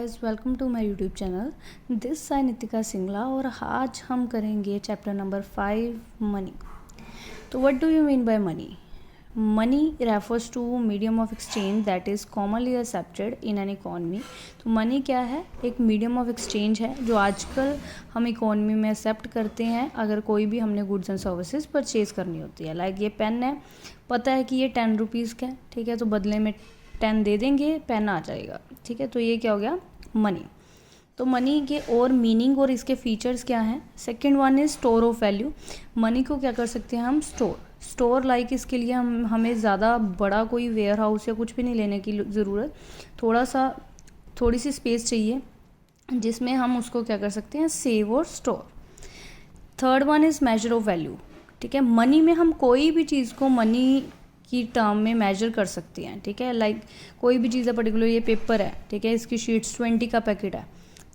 Guys, welcome to my YouTube channel. This is Nitika Singla और आज हम करेंगे चैप्टर नंबर 5 मनी। तो what do you mean by money? Money refers to medium of exchange that is commonly accepted in an economy. तो money क्या है? एक medium of exchange है जो आजकल हम इकॉनमी में एक्सेप्ट करते हैं अगर कोई भी हमने गुड्स एंड सर्विसेज परचेज करनी होती है। लाइक ये पेन है, पता है कि ये 10 रुपीज़ का है, ठीक है, तो बदले में 10 दे देंगे, पेन आ जाएगा, ठीक है। तो ये क्या हो गया? मनी। तो मनी के और मीनिंग और इसके फीचर्स क्या हैं? Second one is store of value. Money को क्या कर सकते हैं हम? स्टोर लाइक इसके लिए हमें ज़्यादा बड़ा कोई वेयर हाउस या कुछ भी नहीं लेने की ज़रूरत, थोड़ी सी स्पेस चाहिए जिसमें हम उसको क्या कर सकते हैं? सेव और store. Third one is measure of value, ठीक है। मनी में हम कोई भी चीज़ को मनी की टर्म में मेजर कर सकते हैं, ठीक है। लाइक कोई भी चीज़ है, पर्टिकुलर ये पेपर है, ठीक है, इसकी शीट्स 20 का पैकेट है,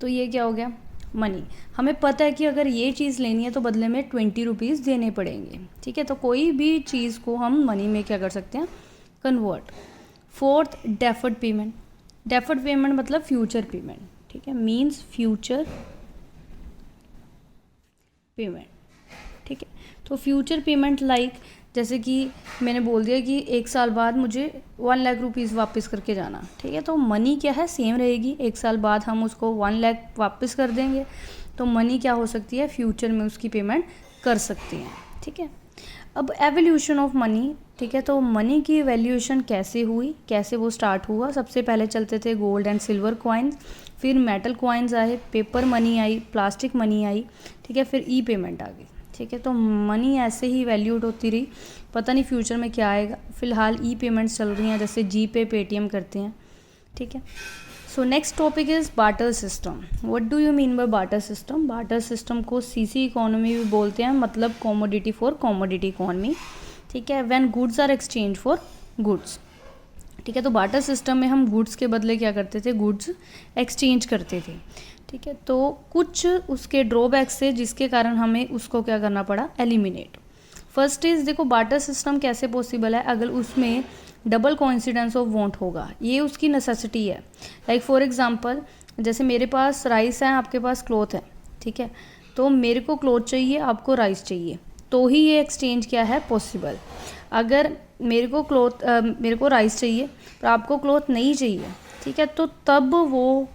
तो ये क्या हो गया? मनी। हमें पता है कि अगर ये चीज़ लेनी है तो बदले में 20 रुपीज़ देने पड़ेंगे, ठीक है। तो कोई भी चीज़ को हम मनी में क्या कर सकते हैं? Convert. Fourth, deferred payment. Deferred payment मतलब फ्यूचर पेमेंट, ठीक है, मीन्स फ्यूचर पेमेंट, ठीक है। तो फ्यूचर पेमेंट लाइक जैसे कि मैंने बोल दिया कि 1 साल बाद मुझे 1 लाख रुपीज़ वापस करके जाना, ठीक है। तो मनी क्या है? सेम रहेगी। 1 साल बाद हम उसको 1 लाख वापस कर देंगे, तो मनी क्या हो सकती है? फ्यूचर में उसकी पेमेंट कर सकते हैं, ठीक है। अब एवोल्यूशन ऑफ मनी, ठीक है। तो मनी की वैल्यूएशन कैसे हुई, कैसे वो स्टार्ट हुआ? सबसे पहले चलते थे गोल्ड एंड सिल्वर कॉइन्स, फिर मेटल कॉइन्स आए, paper money I, plastic money I, ठीक है, फिर ई पेमेंट आ गई, ठीक है। तो मनी ऐसे ही वैल्यूड होती रही, पता नहीं फ्यूचर में क्या आएगा। फिलहाल ई पेमेंट्स चल रही हैं, जैसे जी पे, पेटीएम करते हैं, ठीक है। So next topic is barter system. What do you mean bye barter system? Barter system को सीसी इकोनॉमी भी बोलते हैं, मतलब कॉमोडिटी फॉर कॉमोडिटी इकोनॉमी, ठीक है। When goods are exchange for goods, ठीक है। तो बार्टर सिस्टम में हम गुड्स के बदले क्या करते थे? गुड्स एक्सचेंज करते थे, ठीक है। तो कुछ उसके ड्रॉबैक्स थे जिसके कारण हमें उसको क्या करना पड़ा? एलिमिनेट। फर्स्ट इज, देखो बार्टर सिस्टम कैसे पॉसिबल है? अगर उसमें डबल कोइंसिडेंस ऑफ वांट होगा, ये उसकी नेसेसिटी है। लाइक फॉर एग्जांपल, जैसे मेरे पास राइस है, आपके पास क्लॉथ है, ठीक है। तो मेरे को क्लॉथ चाहिए, आपको राइस चाहिए, तो ही ये एक्सचेंज क्या है? पॉसिबल। अगर मेरे को राइस चाहिए पर आपको क्लॉथ नहीं चाहिए, ठीक है, तो तब वो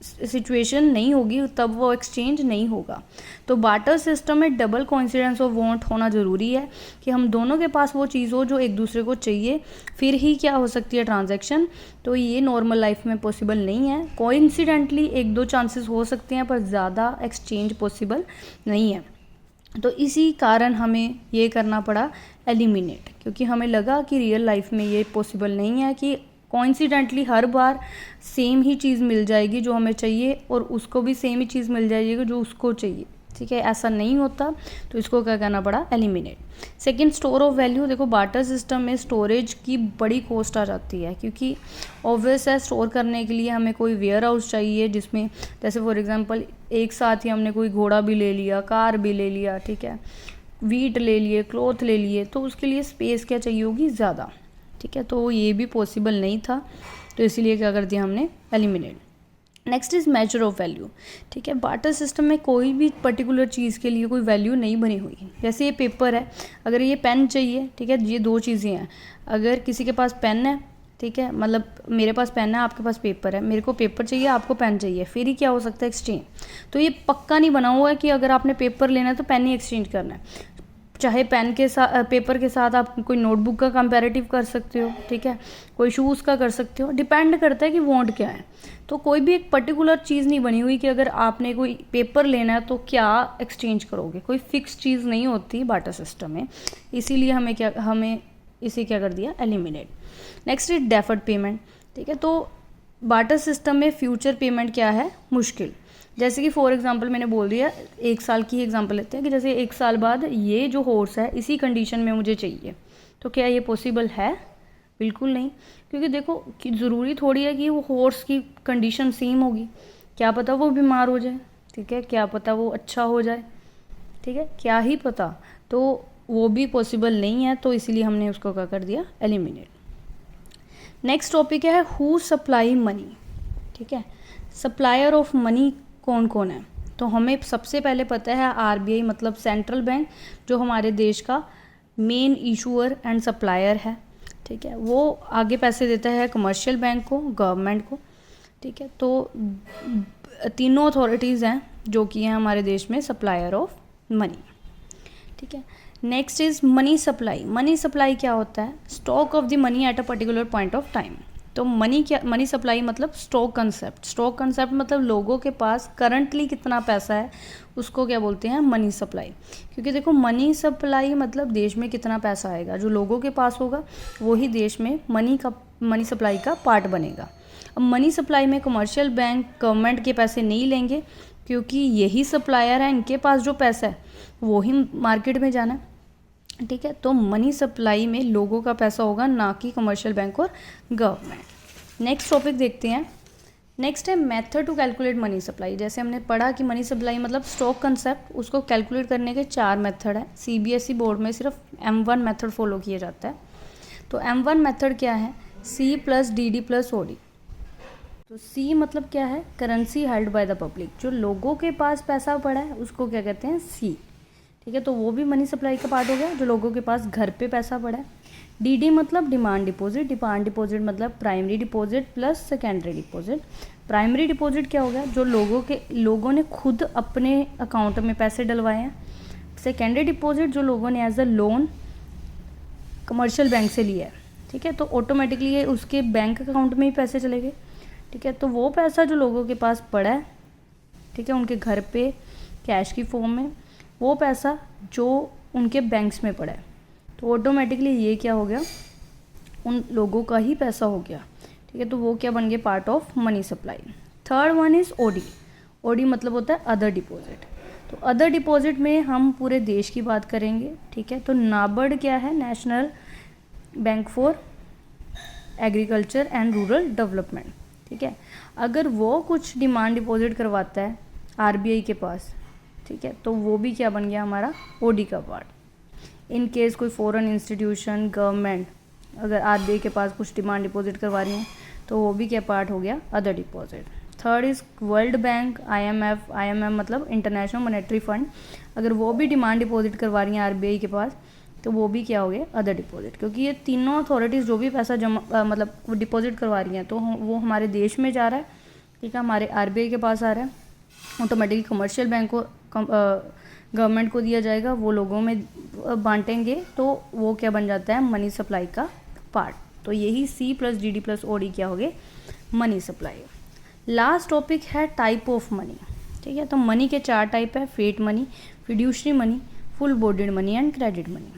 सिचुएशन नहीं होगी, तब वो एक्सचेंज नहीं होगा। तो बार्टर सिस्टम में डबल कोइंसिडेंस ऑफ वांट होना ज़रूरी है कि हम दोनों के पास वो चीज़ हो जो एक दूसरे को चाहिए, फिर ही क्या हो सकती है? ट्रांजैक्शन। तो ये नॉर्मल लाइफ में पॉसिबल नहीं है। कोइंसिडेंटली 1-2 चांसेस हो सकते हैं पर ज़्यादा एक्सचेंज पॉसिबल नहीं है। तो इसी कारण हमें ये करना पड़ा एलिमिनेट, क्योंकि हमें लगा कि रियल लाइफ में ये पॉसिबल नहीं है कि कोइंसिडेंटली हर बार सेम ही चीज़ मिल जाएगी जो हमें चाहिए और उसको भी सेम ही चीज़ मिल जाएगी जो उसको चाहिए, ठीक है, ऐसा नहीं होता। तो इसको क्या करना पड़ा? Eliminate. Second, store of value. देखो बार्टर सिस्टम में स्टोरेज की बड़ी कॉस्ट आ जाती है, क्योंकि ऑब्वियस है स्टोर करने के लिए हमें कोई वेयर हाउस चाहिए जिसमें, जैसे फॉर एग्जांपल एक साथ ही हमने कोई घोड़ा भी ले लिया, कार भी ले लिया, ठीक है, वीट ले लिए, क्लॉथ ले लिए, तो उसके लिए स्पेस क्या चाहिए होगी? ज़्यादा, ठीक है। तो ये भी पॉसिबल नहीं था, तो इसीलिए क्या कर दिया हमने? Eliminate. Next is measure of value, ठीक है। बार्टर सिस्टम में कोई भी पर्टिकुलर चीज़ के लिए कोई वैल्यू नहीं बनी हुई। जैसे ये पेपर है, अगर ये पेन चाहिए, ठीक है, ये 2 चीज़ें हैं। अगर किसी के पास पेन है, ठीक है, मतलब मेरे पास पेन है, आपके पास पेपर है, मेरे को पेपर चाहिए, आपको पेन चाहिए, फिर ही क्या हो सकता है? एक्सचेंज। तो ये पक्का नहीं बना हुआ है कि अगर आपने पेपर लेना है तो पेन ही एक्सचेंज करना है। चाहे पेन के साथ, पेपर के साथ आप कोई नोटबुक का कंपैरेटिव कर सकते हो, ठीक है, कोई शूज़ का कर सकते हो, डिपेंड करता है कि वांट क्या है। तो कोई भी एक पर्टिकुलर चीज़ नहीं बनी हुई कि अगर आपने कोई पेपर लेना है तो क्या एक्सचेंज करोगे, कोई फिक्स चीज़ नहीं होती बार्टर सिस्टम में। इसीलिए हमें इसे क्या कर दिया? Eliminate. Next is deferred payment, ठीक है। तो बार्टर सिस्टम में फ्यूचर पेमेंट क्या है? मुश्किल। जैसे कि फॉर एग्जांपल मैंने बोल दिया, 1 साल की एग्जांपल लेते हैं कि जैसे 1 साल बाद ये जो हॉर्स है इसी कंडीशन में मुझे चाहिए, तो क्या ये पॉसिबल है? बिल्कुल नहीं, क्योंकि देखो कि ज़रूरी थोड़ी है कि वो हॉर्स की कंडीशन सेम होगी। क्या पता वो बीमार हो जाए, ठीक है, क्या पता वो अच्छा हो जाए, ठीक है, क्या ही पता। तो वो भी पॉसिबल नहीं है, तो इसीलिए हमने उसको क्या कर दिया? एलिमिनेट। नेक्स्ट टॉपिक है हु सप्लाई मनी, ठीक है। सप्लायर ऑफ मनी कौन कौन है, तो हमें सबसे पहले पता है आरबीआई मतलब सेंट्रल बैंक जो हमारे देश का मेन इशूअर एंड सप्लायर है, ठीक है। वो आगे पैसे देता है कमर्शियल बैंक को, गवर्नमेंट को, ठीक है। तो तीनों अथॉरिटीज़ हैं जो कि हैं हमारे देश में सप्लायर ऑफ मनी, ठीक है। Next is money supply. Money supply क्या होता है, stock of the money at a particular point of time. तो मनी सप्लाई मतलब स्टॉक कंसेप्ट। स्टॉक कंसेप्ट मतलब लोगों के पास करंटली कितना पैसा है, उसको क्या बोलते हैं, मनी सप्लाई। क्योंकि देखो मनी सप्लाई मतलब देश में कितना पैसा आएगा, जो लोगों के पास होगा वही देश में मनी सप्लाई का पार्ट बनेगा। अब मनी सप्लाई में कमर्शियल बैंक गवर्नमेंट के पैसे नहीं लेंगे, क्योंकि यही सप्लायर है, इनके पास जो पैसा है वो ही मार्केट में जाना है, ठीक है। तो मनी सप्लाई में लोगों का पैसा होगा, ना कि कमर्शियल बैंक और गवर्नमेंट। नेक्स्ट टॉपिक देखते हैं। नेक्स्ट है method to calculate money supply. जैसे हमने पढ़ा कि मनी सप्लाई मतलब स्टॉक कंसेप्ट, उसको कैलकुलेट करने के 4 मेथड है। सीबीएसई बोर्ड में सिर्फ M1 मेथड फॉलो किया जाता है। तो M1 मेथड क्या है, C + DD + OD। तो C मतलब क्या है, currency held by the public. जो लोगों के पास पैसा पड़ा है उसको क्या कहते हैं, C, ठीक है। तो वो भी मनी सप्लाई का पार्ट हो गया, जो लोगों के पास घर पे पैसा पड़ा है। DD मतलब डिमांड डिपॉजिट। डिमांड डिपॉजिट मतलब primary deposit plus secondary deposit. Primary deposit क्या हो गया, जो लोगों ने खुद अपने अकाउंट में पैसे डलवाए हैं। सेकेंडरी डिपॉजिट जो लोगों ने as a loan commercial bank से लिया है, ठीक है। तो ऑटोमेटिकली ये उसके बैंक अकाउंट में ही पैसे चले गए, ठीक है। तो वो पैसा जो लोगों के पास पड़ा है, ठीक है, उनके घर पे कैश की फॉर्म में, वो पैसा जो उनके बैंक्स में पड़ा है, तो ऑटोमेटिकली ये क्या हो गया, उन लोगों का ही पैसा हो गया, ठीक है। तो वो क्या बन गए, part of money supply. Third one is OD. OD मतलब होता है अदर डिपॉजिट। तो अदर डिपॉजिट में हम पूरे देश की बात करेंगे, ठीक है। तो नाबार्ड क्या है, national bank for agriculture and rural development, ठीक है। अगर वो कुछ डिमांड डिपॉजिट करवाता है आरबीआई के पास, ठीक है, तो वो भी क्या बन गया, हमारा ओडी का पार्ट। इन केस कोई फॉरेन इंस्टीट्यूशन, गवर्नमेंट अगर आरबीआई के पास कुछ डिमांड डिपॉजिट करवा रही है, तो वो भी क्या पार्ट हो गया, other deposit. Third is world bank, IMF मतलब इंटरनेशनल मॉनेटरी फंड। अगर वो भी डिमांड डिपॉजिट करवा रही हैं आरबीआई के पास, तो वो भी क्या हो गया, अदर डिपॉजिट। क्योंकि ये तीनों अथॉरिटीज़ जो भी पैसा जमा मतलब डिपॉजिट करवा रही हैं, तो वो हमारे देश में जा रहा है, ठीक है, हमारे आरबीआई के पास आ रहा है, ऑटोमेटिकली कमर्शियल बैंक को गवर्नमेंट को दिया जाएगा, वो लोगों में बांटेंगे, तो वो क्या बन जाता है, मनी सप्लाई का पार्ट। तो यही C + DD + OD क्या हो गए, मनी सप्लाई। लास्ट टॉपिक है टाइप ऑफ मनी, ठीक है। तो मनी के 4 टाइप है, fiat money, fiduciary money, full bodied money and credit money.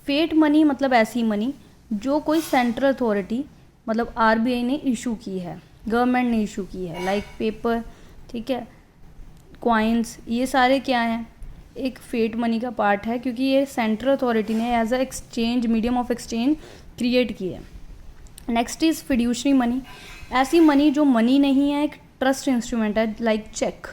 Fiat money मतलब ऐसी मनी जो कोई सेंट्रल अथॉरिटी मतलब आरबीआई ने इशू की है, गवर्नमेंट ने इशू की है, लाइक पेपर, ठीक है, कॉइन्स, ये सारे क्या हैं, एक फेट मनी का पार्ट है, क्योंकि ये सेंट्रल अथॉरिटी ने as a exchange, medium of exchange create की है। Next is fiduciary money. ऐसी मनी जो मनी नहीं है, एक ट्रस्ट इंस्ट्रूमेंट है, लाइक चेक,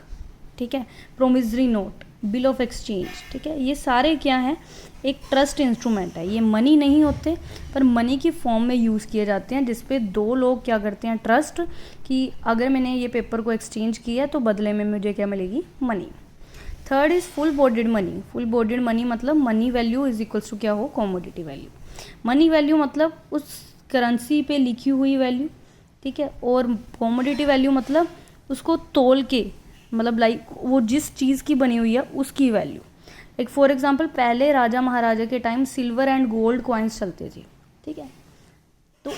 ठीक है, promissory note, bill of exchange, ठीक है। ये सारे क्या हैं, एक ट्रस्ट इंस्ट्रूमेंट है। ये मनी नहीं होते, पर मनी की फॉर्म में यूज़ किए जाते हैं, जिसपे 2 लोग क्या करते हैं, ट्रस्ट, कि अगर मैंने ये पेपर को एक्सचेंज किया तो बदले में मुझे क्या मिलेगी, money. Third is full bodied money. Full bodied money मतलब money value is equals to क्या हो, कॉमोडिटी वैल्यू। मनी वैल्यू मतलब उस करेंसी पे लिखी हुई वैल्यू, ठीक है, और कॉमोडिटी वैल्यू मतलब उसको तोल के, मतलब लाइक वो जिस चीज़ की बनी हुई है उसकी वैल्यू। एक फॉर एग्जांपल पहले राजा महाराजा के time silver and gold coins चलते थे, ठीक है, तो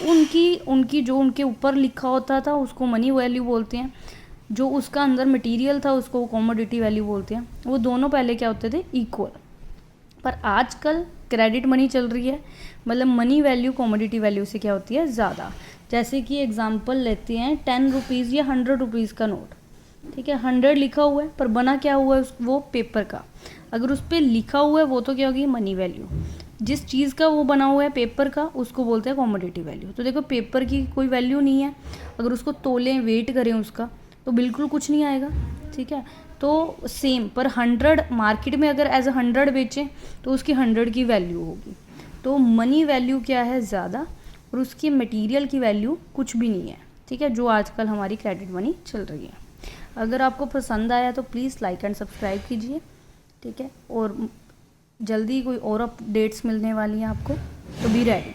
उनकी जो उनके ऊपर लिखा होता था उसको मनी वैल्यू बोलते हैं, जो उसका अंदर मटेरियल था उसको कॉमोडिटी वैल्यू बोलते हैं। वो दोनों पहले क्या होते थे, इक्वल। पर आजकल क्रेडिट मनी चल रही है, मतलब मनी वैल्यू कॉमोडिटी वैल्यू से क्या होती है, ज़्यादा। जैसे कि एग्जांपल लेते हैं 10 रुपीज़ या 100 रुपीज़ का नोट, ठीक है, 100 लिखा हुआ है, पर बना क्या हुआ है, वो पेपर का। अगर उस पर लिखा हुआ है वो तो क्या होगी, मनी वैल्यू। जिस चीज़ का वो बना हुआ है पेपर का, उसको बोलते हैं कॉमोडिटी वैल्यू। तो देखो पेपर की कोई वैल्यू नहीं है, अगर उसको तोलें, वेट करें उसका, तो बिल्कुल कुछ नहीं आएगा, ठीक है। तो सेम, पर 100 मार्केट में अगर एज 100 बेचें तो उसकी 100 की वैल्यू होगी। तो मनी वैल्यू क्या है, ज़्यादा, और उसकी मटेरियल की वैल्यू कुछ भी नहीं है, ठीक है, जो आजकल हमारी क्रेडिट मनी चल रही है। अगर आपको पसंद आया तो प्लीज़ लाइक एंड सब्सक्राइब कीजिए, ठीक है। और जल्दी कोई और अपडेट्स मिलने वाली हैं आपको, तो बी रेडी।